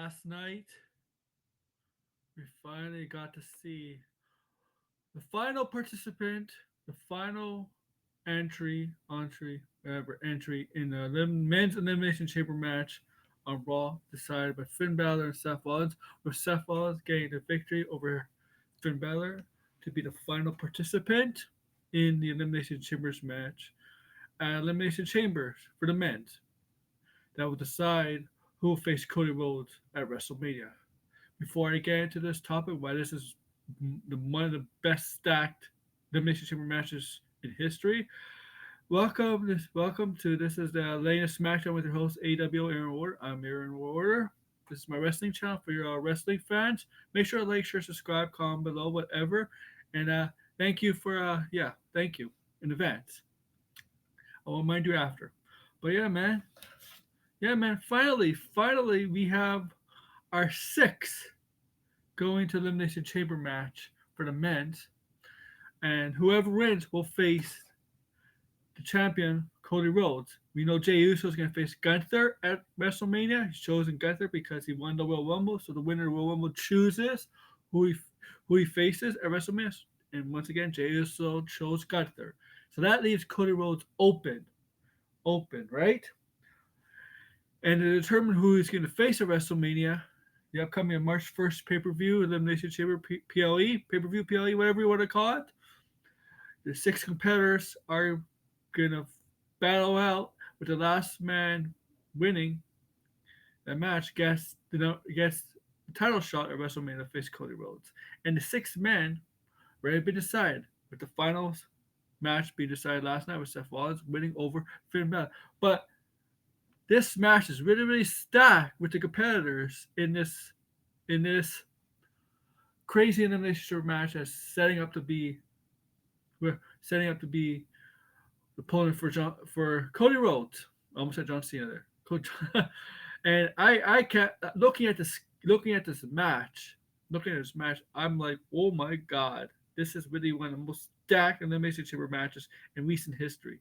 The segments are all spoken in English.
Last night, we finally got to see the final participant, the final entry in the men's elimination chamber match on Raw, decided by Finn Balor and Seth Rollins, with Seth Rollins getting the victory over Finn Balor to be the final participant in the elimination chambers match at elimination chambers for the men's that will decide who will face Cody Rhodes at WrestleMania. Before I get into this topic, why this is one of the best stacked elimination chamber matches in history. Welcome to this is the latest SmackDown with your host AW Aaron Ward. I'm Aaron Ward. This is my wrestling channel for your wrestling fans. Make sure to like, share, subscribe, comment below, whatever. And thank you for thank you in advance. I won't mind you after. But yeah, man. Finally, we have our sixth going to elimination chamber match for the men's, and whoever wins will face the champion Cody Rhodes. We know Jey Uso is going to face Gunther at WrestleMania. He's chosen Gunther because he won the Royal Rumble, so the winner of the Royal Rumble chooses who he who he faces at WrestleMania. And once again, Jey Uso chose Gunther, so that leaves Cody Rhodes open, right? And to determine who he's going to face at WrestleMania, the upcoming March 1st pay-per-view, Elimination Chamber PLE, pay-per-view PLE, whatever you want to call it, the six competitors are going to battle out with the last man winning that match gets the title shot at WrestleMania to face Cody Rhodes. And the six men already been decided, with the finals match being decided last night with Seth Rollins winning over Finn Balor. But this match is really stacked with the competitors in this crazy elimination match as we're setting up to be the opponent for Cody Rhodes. I almost said John Cena there. And I can't looking at this match, I'm like, oh my god, this is really one of the most stacked elimination chamber matches in recent history.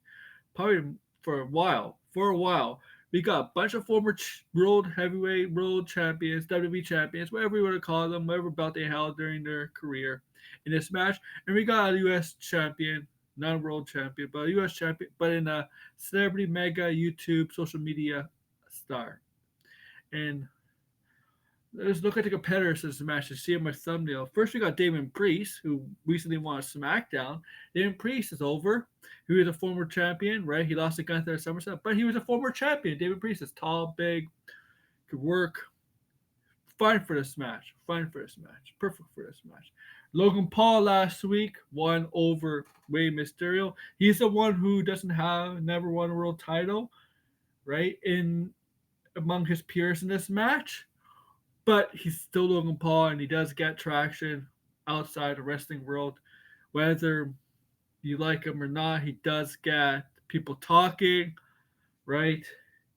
Probably for a while. We got a bunch of former world heavyweight, world champions, WWE champions, whatever you want to call them, whatever belt they held during their career in this match. And we got a U.S. champion, not a world champion, but a U.S. champion, but in a celebrity mega YouTube social media star. And let's look at the competitors in this match to see in my thumbnail. First, we got Damon Priest, who recently won a SmackDown. Damon Priest is over. He was a former champion, right? He lost to Gunther at SummerSlam, but he was a former champion. Damon Priest is tall, big, could work. Fine for this match. Perfect for this match. Logan Paul last week won over Rey Mysterio. He's the one who never won a world title, right? In among his peers in this match. But he's still Logan Paul, and he does get traction outside the wrestling world. Whether you like him or not, he does get people talking, right?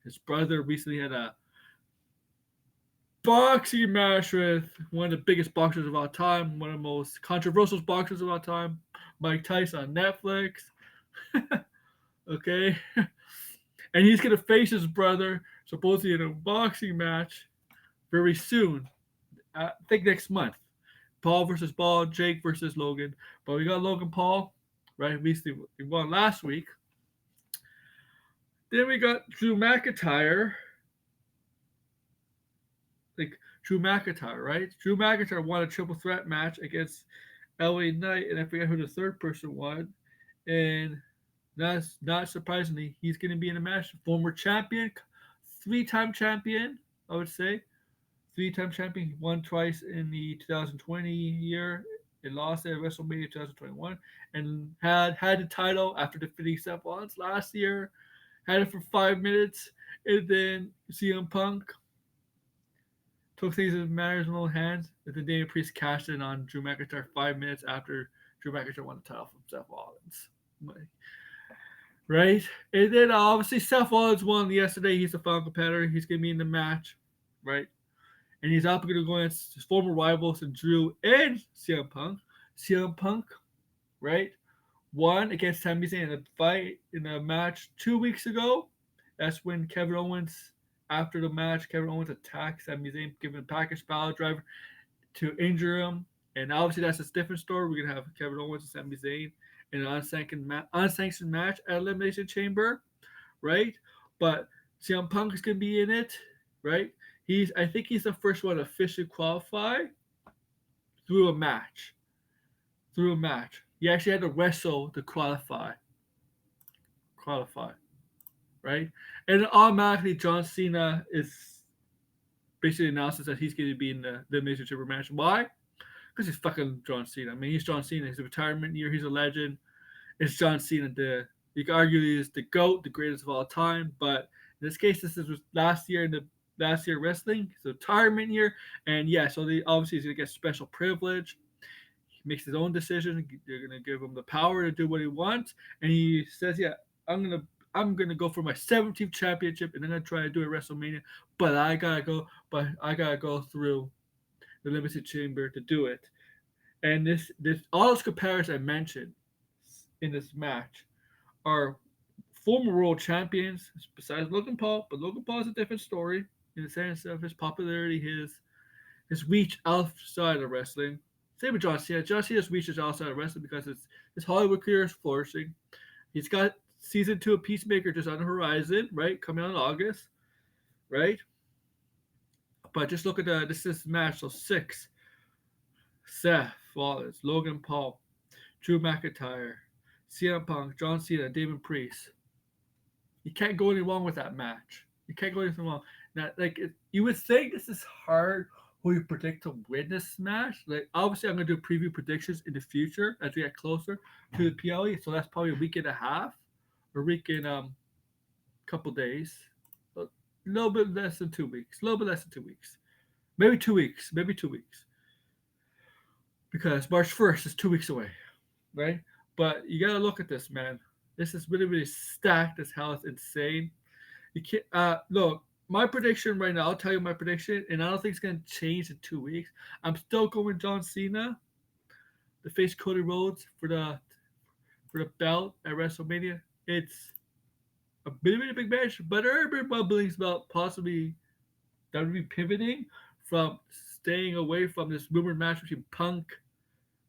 His brother recently had a boxing match with one of the biggest boxers of all time, one of the most controversial boxers of all time, Mike Tyson on Netflix. Okay? And he's going to face his brother, supposedly in a boxing match very soon. I think next month. Paul versus Paul, Jake versus Logan. But we got Logan Paul, right? Recently, he won last week. Then we got Drew McIntyre. Drew McIntyre, right? Drew McIntyre won a triple threat match against LA Knight, and I forget who the third person won. And not surprisingly, he's going to be in a match. Former champion, three-time champion, I would say. Three-time champion. He won twice in the 2020 year and lost at WrestleMania 2021, and had the title after defeating Seth Rollins last year. Had it for 5 minutes, and then CM Punk took things in matters in own hands. And then Damian Priest cashed in on Drew McIntyre 5 minutes after Drew McIntyre won the title from Seth Rollins. Right? And then obviously Seth Rollins won yesterday. He's the final competitor. He's going to be in the match, right? And he's up going to go against his former rivals and Drew and CM Punk. CM Punk, right, won against Sami Zayn in a match 2 weeks ago. That's when Kevin Owens after the match, Kevin Owens attacks Sami Zayn, giving a package pile driver to injure him. And obviously, that's a different story. We're gonna have Kevin Owens and Sami Zayn in an unsanctioned match at Elimination Chamber, right? But CM Punk is gonna be in it, right? I think he's the first one to officially qualify through a match. Through a match, he actually had to wrestle to qualify, right? And automatically, John Cena is basically announces that he's going to be in the Elimination Chamber match. Why? Because he's fucking John Cena. I mean, he's John Cena. He's a retirement year. He's a legend. It's John Cena. You can argue he's the GOAT, the greatest of all time. But in this case, this is last year in the last year wrestling. It's a retirement year, and yeah, so obviously he's gonna get special privilege. He makes his own decision. They're gonna give him the power to do what he wants, and he says, "Yeah, I'm gonna go for my 17th championship, and I'm gonna try to do it at WrestleMania, but I gotta go through the limited chamber to do it." And this all those comparisons I mentioned in this match are former world champions besides Logan Paul, but Logan Paul is a different story in the sense of his popularity, his reach outside of wrestling. Same with John Cena. John Cena's reach is outside of wrestling because his Hollywood career is flourishing. He's got season 2 of Peacemaker just on the horizon, right? Coming out in August, right? But just look at this match. So 6, Seth Rollins, Logan Paul, Drew McIntyre, CM Punk, John Cena, Damon Priest. You can't go any wrong with that match. You can't go anything wrong. Now, you would think this is hard who you predict to win this match. Like, obviously, I'm gonna do preview predictions in the future as we get closer to the PLE. So that's probably a week and a half, or a week and couple days, a little bit less than 2 weeks, a little bit less than 2 weeks, maybe 2 weeks, because March 1st is 2 weeks away, right? But you gotta look at this, man. This is really, really stacked as hell. It's insane. You can't look. My prediction right now, I'll tell you my prediction, and I don't think it's gonna change in 2 weeks. I'm still going John Cena to face Cody Rhodes for the belt at WrestleMania. It's a bit of a big match, but there are been bubblings about possibly WWE pivoting from staying away from this rumored match between Punk,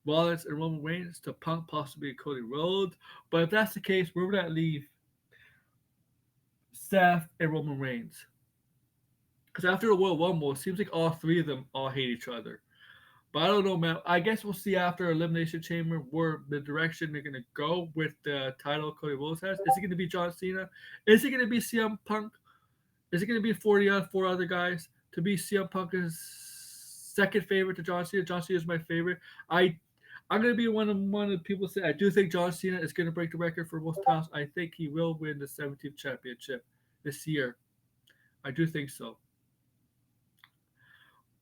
Rollins, and Roman Reigns to Punk possibly Cody Rhodes. But if that's the case, where would that leave Seth and Roman Reigns? Because after the Royal Rumble, it seems like all three of them all hate each other. But I don't know, man. I guess we'll see after Elimination Chamber where the direction they're gonna go with the title Cody Rhodes has. Is it gonna be John Cena? Is it gonna be CM Punk? Is it gonna be 4 other guys? To be CM Punk is second favorite to John Cena. John Cena is my favorite. I'm gonna be one of the people say I do think John Cena is gonna break the record for most times. I think he will win the 17th championship this year. I do think so.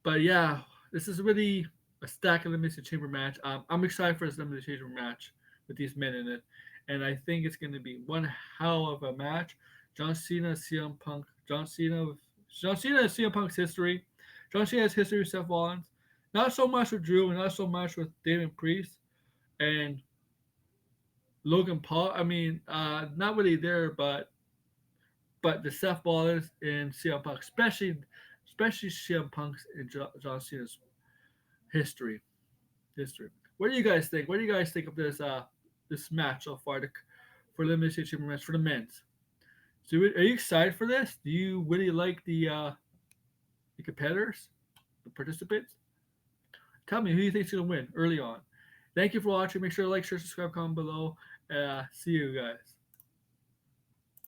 But yeah, this is really a stack elimination chamber match. I'm excited for this elimination chamber match with these men in it, and I think it's going to be one hell of a match. John Cena, CM Punk, John Cena and CM Punk's history. John Cena has history with Seth Rollins, not so much with Drew, and not so much with Damon Priest and Logan Paul. I mean, not really there, but the Seth Rollins and CM Punk, especially CM Punk's and John Cena's history. History. What do you guys think? What do you guys think of this match so far? For elimination chamber match for the men's. So, are you excited for this? Do you really like the competitors, the participants? Tell me who you think's gonna win early on. Thank you for watching. Make sure to like, share, subscribe, comment below. See you guys.